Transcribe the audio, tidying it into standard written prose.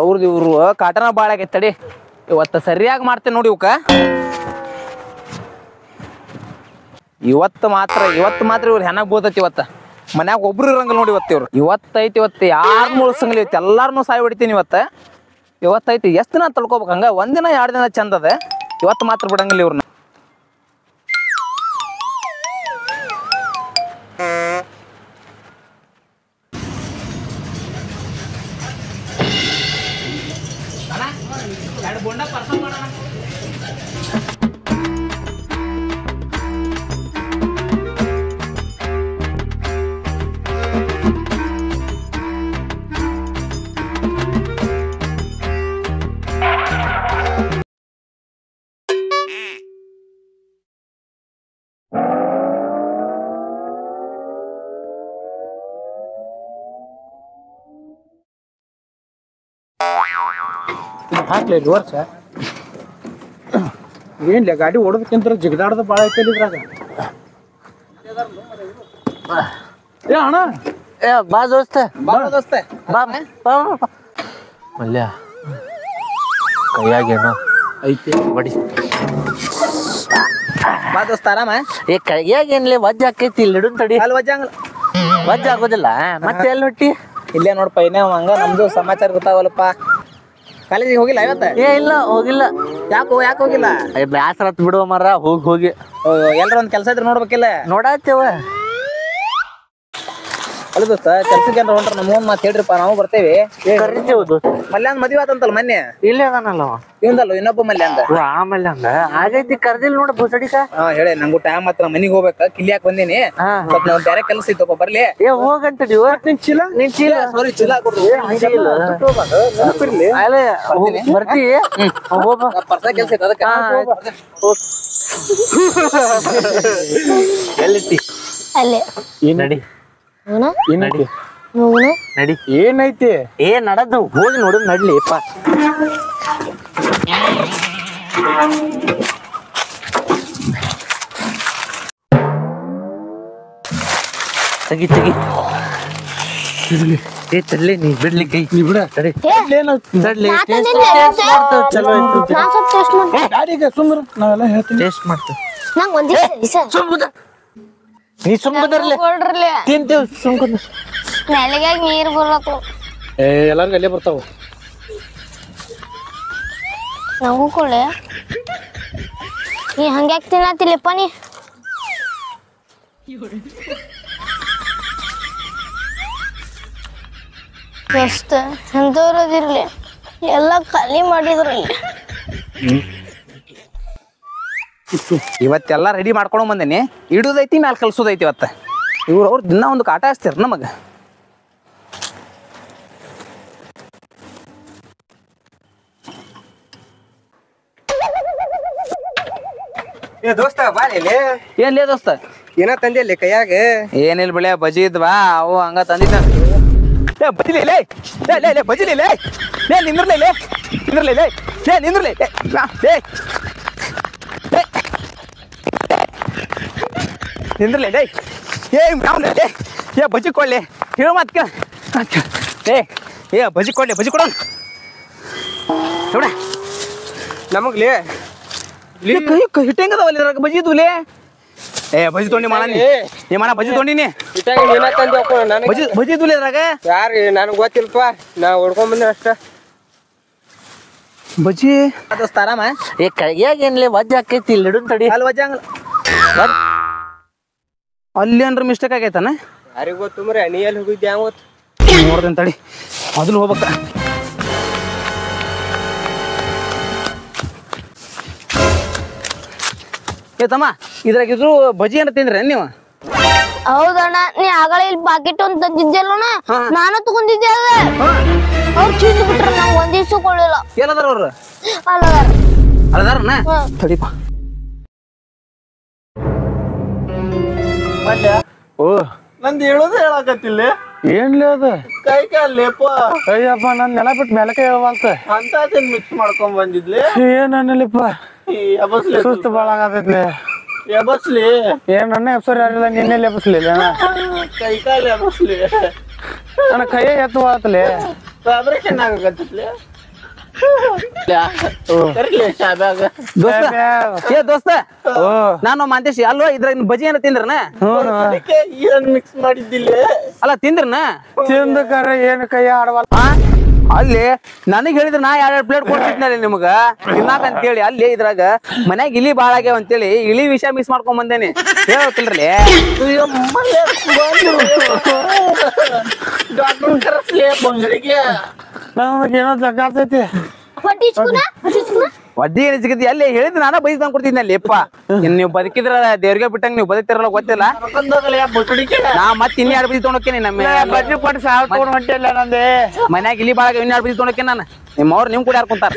ಅವ್ರದ್ದು ಇವ್ರು ಕಾಟನ ಬಾಳ ಆಗೈತೆ ತಡಿ ಇವತ್ತು ಸರಿಯಾಗಿ ಮಾಡ್ತೇನೆ ನೋಡಿ ಇವತ್ತು ಮಾತ್ರ ಇವ್ರು ಹೆನಾಗ್ ಬೋತೈತಿ ಇವತ್ತು ಮನ್ಯಾಗ ಒಬ್ರು ಇರಂಗಿಲ್ಲ ನೋಡಿ ಇವತ್ತೈತಿ ಇವತ್ತು ಯಾರು ಮುಳ್ಸಂಗಿಲ್ಲ ಇವತ್ತು ಎಲ್ಲಾರನು ಸಾಯಿ ಹೊಡಿತೀನಿ ಇವತ್ತೈತಿ ಎಷ್ಟು ದಿನ ತಳ್ಕೊಬೇಕು ಹಂಗ ಒಂದಿನ 2 ದಿನ ಚಂದ ಅದ ಇವತ್ತು ಮಾತ್ರ ಬಿಡಂಗಿಲ್ಲ ಇವ್ರನ್ನ ಹಾಕ್ಲಿ ವರ್ಷ ಏನ್ಲಿ ಗಾಡಿ ಓಡೋದಕ್ಕಿಂತ ಜಿಗದಾಡ್ದ ಭಾಳ ಐತೆ ಇದ್ರಾಗ ಏ ಅಣ್ಣ ಬಾ ದೋಸ್ತ ಬಾ ಮಲ್ಯ ಕೈಯಾಗೇನೋ ಐತಿ ಬಡಿ ಬಾ ದೋಸ್ತ ಆರಾಮ ಕೈಯಾಗೇನ್ಲಿ ವಜ್ಜ ಆಕೈತಿ ಇಲ್ಲಿ ಹಿಡಿದು ತಡಿ ಅಲ್ಲಿ ವಜ್ಜಂಗಿಲ್ಲ ವಜ್ಜ ಆಗೋದಿಲ್ಲ ಮತ್ತೆ ಎಲ್ಲಿ ಹೊಟ್ಟಿ ಇಲ್ಲೇ ನೋಡಪ್ಪ ಇನ್ನೇ ಹಂಗ ನಮ್ದು ಸಮಾಚಾರ ಗೊತ್ತಾವಲ್ಲಪ್ಪ ಕಾಲೇಜಿಗೆ ಹೋಗಿಲ್ಲ ಇವತ್ತ ಇಲ್ಲ ಹೋಗಿಲ್ಲ ಯಾಕೆ ಹೋಗಿಲ್ಲ ಬ್ಯಾಸರ ಹತ್ ಬಿಡುವ ಮರ ಹೋಗಿ ಎಲ್ರ ಒಂದ್ ಕೆಲಸ ಇದ್ರೆ ನೋಡ್ಬೇಕಿಲ್ಲ ನೋಡಾತೇವ ಅಲ್ಲ ದೋಸ್ತ ಕೆಲ್ಸಕ್ಕೆ ಏನ್ರ ಹೊಂಟ್ರ ನಮ್ಮ ಮಾತು ಹೇಳ್ರಿಪ್ಪ ನಾವು ಬರ್ತೇವೆ ಕರಿತೇವ ದೋಸ್ತ ಮಲ್ಯಾಂದ್ ಮದ್ವೆ ಆತಂತಲ್ಲ ಮೊನ್ನೆ ಇಲ್ಲೇ ಅದಾನಲ್ಲ ಇವಂದಲ್ಲ ಇನ್ನೊಬ್ಬ ಮಲ್ಯಾಂದ ಆಮೇಲೆ ಹಂಗ ಆಗೈತಿ ಕರ್ದಿಲ್ ನೋಡ ಬುಸಡಿಕ ಹೇಳಿ ನಂಗೂ ಟೈಮ್ ಹತ್ರ ಮನಿಗ್ ಹೋಗ್ಬೇಕ ಕಿಲಿಯಾಕ್ ಬಂದೀನಿ ಸ್ವಲ್ಪ ನಾವ್ ಬೇರೆ ಕೆಲಸ ಇತ್ತಪ್ಪ ಬರ್ಲಿ ಹೋಗಂತ ನಿನ್ ಚೀಲ ಸಾರಿ ಚೀಲ ಬರ್ತಿ ಪರ್ಸ ಕೆಲ್ಸ ಇತ್ತು ಅದಕ್ಕೆ ಎಲ್ಲಿಟ್ಟಿ ಅಲ್ಲೇ ನಡಿ ಏನೈತಿ ನಡಿ ಏನೈತಿ ನಡದ್ದು ಹೋಗಿ ನೋಡು ನಡ್ಲಿ ಅಪ್ಪ ತೆಗಿ ತಡ್ಲಿ ನೀ ಬಿಡ್ಲಿ ಕೈ ನೀ ಬಿಡ ತಡಿ ತಡ್ಲಿ ಗಾಡಿಗೆ ಸುಮ್ರ ನಾವೆಲ್ಲ ಹೇಳ್ತೀನಿ ಟೇಸ್ಟ್ ಮಾಡ್ತೀವಿ ನಂಗೆ ಒಂದಿವ್ಸ ನೀ ಸುಮ್ಮದರ್ಲೆ ತಿಂತೇವ್ ಸುಮ್ಕೊಂಡ್ ನೆಲಗಾಗ ನೀರು ಬರ್ಬೇಕು ಎಲ್ಲಾರ್ಗು ಅಲ್ಲೇ ಬರ್ತಾವ ನಂಗೂ ಕೊಳೆ ನೀ ಹಂಗ್ಯಾಕ್ ತಿನ್ನತ್ತಿಲ್ಲಪ್ಪ ನೀ ಎಷ್ಟು ಎಂತವ್ರದಿರ್ಲಿ ಎಲ್ಲ ಖಾಲಿ ಮಾಡಿದ್ರಲ್ಲಿ ಇವತ್ತೆಲ್ಲ ರೆಡಿ ಮಾಡ್ಕೊಂಡು ಬಂದೇನಿ ಇಡುದೈತಿ ಮ್ಯಾಲ ಕಲ್ಸೋದೈತಿ ಇವತ್ತ ಅವ್ರು ದಿನ ಒಂದು ಕಾಟ ಹಚ್ತಾರ ನಮಗ ದೋಸ್ತ ಬಾಲಿ ಏನ್ಲೇ ದೋಸ್ತ ಏನ ತಂದೆ ಕೈಯಾಗ ಏನಿಲ್ಲ ಬೆಳೆ ಬಜಿ ಇದ್ವಾ ಅವು ಹಂಗ ತಂದಿದ್ದ ಬಜಿಲೇ ಬಜಿಲೇ ನಿಂದ್ರಲೇ ಬಜಿ ಕೊಡ್ಲಿ ಹೇಳ ಮತ್ ಬಜಿ ಕೊಡ ನೋಡ ನಮಗ್ಲಿ ಹಿಟ್ಟಂಗದವಲ್ಲ ಬಜಿ ಇದ್ವುಲೇ ಬಜಿ ತೊಂಡಿ ಮಾಡ ನೀ ಮಾಡ ಬಜಿ ತೊಂಡಿನಿ ಬಜಿ ಇದ್ವುಲೇ ಅದ್ರಾಗ ಯಾರು ನನಗ್ ಗೊತ್ತಿಲ್ಪ ನಾ ಹೊಡ್ಕೊಂಡ್ ಬಂದೆ ಅಷ್ಟ ಬಜಿ ದೋಸ್ತ ಆರಾಮ ಕೈಯಾಗೇನ್ಲಿ ವಜ್ಜ ಆಕೈತಿ ಇಲ್ಲಿ ಹಿಡಿದು ತಡಿ ಅಲ್ಲಿ ವಜ್ಜಂಗಿಲ್ಲ ಅಲ್ಲಿ ಏನ್ರ ಮಿಸ್ಟೇಕ್ ಆಗೈತಾನ ಯಾರಿಗ ಗೊತ್ತು ಮರೆ ನೀ ಎಲ್ಲಿ ಹೋಗಿದ್ದೆ ಯಾವ ಗೊತ್ತು ನೋಡ್ದೇನ್ ತಡಿ ಮೊದಲು ಹೋಗ್ಬೇಕ ತಮ್ಮ ಇದ್ರಾಗಿದ್ರು ಬಜಿ ಏನ ತಿಂದ್ರಿ ನೀವು ಹೌದಣ್ಣ ನೀ ಆಗಲೇ ಇಲ್ಲಿ ಪಾಕೆಟ್ ಒಂದ್ ತಂದಿದ್ದೆಲ್ಲಣ್ಣ ನಾನು ತಗೊಂಡಿದ್ದೆ ಅವ್ರು ಚೀಸ್ ಬಿಟ್ರ ನಂಗೆ ಒಂದ್ ದಿವ್ಸ ಕೊಡ್ಲಿಲ್ಲ ಎಲ್ಲದಾರ ಅವ್ರು ಅಲ್ಲದಾರನ ತಡಿಪ ಓ ನಂದು ಹೇಳೋದು ಹೇಳಕತ್ತಿಲ್ಲ ಏನ್ಲೇ ಅದ ಕೈ ಕಾಲೇಪ ಅಯ್ಯಪ್ಪ ನನ್ ನೆಲ ಬಿಟ್ಟು ಮೆಲಕ ಹೇಳ್ವಾಲ್ತ ಅಂತ ಮಿಕ್ಸ್ ಮಾಡ್ಕೊಂಡ್ ಬಂದಿದ್ಲೆ ಏನಲ್ಲಿಪ್ಪ ಸುಸ್ತು ಬಾಳ ಆಗತೈತ್ಲೆ ಎಬಸ್ಲಿ ಏನ್ ನನ್ನ ಹೆಸರು ಯಾರಿಲ್ಲ ನಿನ್ನೆ ಎಬಸ್ಲಿಲ್ಲ ಕೈ ಕಾಲು ಎಬಸ್ಲಿ ನನ್ನ ಕೈಯ ಎತ್ತು ಆತಲೆ ಆಪರೇಷನ್ ಆಗಕತ್ತಿತ್ಲೆ ಶಾಬ್ಯಾಗ ದೋಸ್ತ ದೋಸ್ತ ನಾನು ಮಾಂತೇಶ್ ಅಲ್ವಾ ಇದ್ರಾಗ ಬಜಿ ಏನ ತಿಂದ್ರನ ಏನ್ ಮಿಕ್ಸ್ ಮಾಡಿದ್ದಿಲ್ಲ ಅಲ್ಲ ತಿಂದ್ರನ ತಿಂದ ಕರ ಏನ್ ಕೈ ಆಡವಲ್ಲ ಅಲ್ಲಿ ನನಗ್ ಹೇಳಿದ್ರ ನಾ 2 ಪ್ಲೇಟ್ ಕೊಡ್ತಿದ್ನಲ್ಲಿ ನಿಮಗ ತಿನ್ನಾಕ ಅಂತೇಳಿ ಅಲ್ಲಿ ಇದ್ರಾಗ ಮನ್ಯಾಗ ಇಲಿ ಬಾಳ ಆಗ್ಯಾವ ಅಂತೇಳಿ ಇಲಿ ವಿಷ ಮಿಸ್ ಮಾಡ್ಕೊಂಡ್ ಬಂದೇನಿ ಹೇಳ್ತಿಲ್ರಿ ಡಾಕ್ಟರ್ ಕರೆಸ್ಲೇ ಬಂಗಳಿಗೆ ನಮಗೇನೋ ಜಗ್ಗಾತೈತಿ ವಡ್ಡಿ ಏನ್ ಸಿಗತಿ ಅಲ್ಲಿ ಹೇಳಿದ್ ನಾನ ಬೈಸ್ ತಂದ್ ಕೊಡ್ತಿದ್ನಲ್ಲಿ ಅಪ್ಪ ಇನ್ ನೀವು ಬದುಕಿದ್ರ ದೇವ್ರಿಗೆ ಬಿಟ್ಟಂಗ ನೀವು ಬದುಕ್ತಿರಲ್ಲ ಗೊತ್ತಿಲ್ಲ ನಾ ಮತ್ತೆ ಇನ್ನೂ 2 ಬಜಿ ತೊಗೊಂಡೋಕೇನಿ ನಮ್ಮ ಬಜ್ಜಿ ಪಟ್ಟು ಸಾವು ತಗೊಂಡ್ ಹೊಂಟಿಲ್ಲ ನಂದೆ ಮನ್ಯಾಗ ಇಲ್ಲಿ ಬಾಳ ಇನ್ನೂ 2 ಬಜಿ ತೊಗೊಂಡೋಕೇನಿ ನಾನು ನಿಮ್ಮವ್ರು ನಿಮ್ ಕೂಡ ಯಾರು ಕುಂತಾರ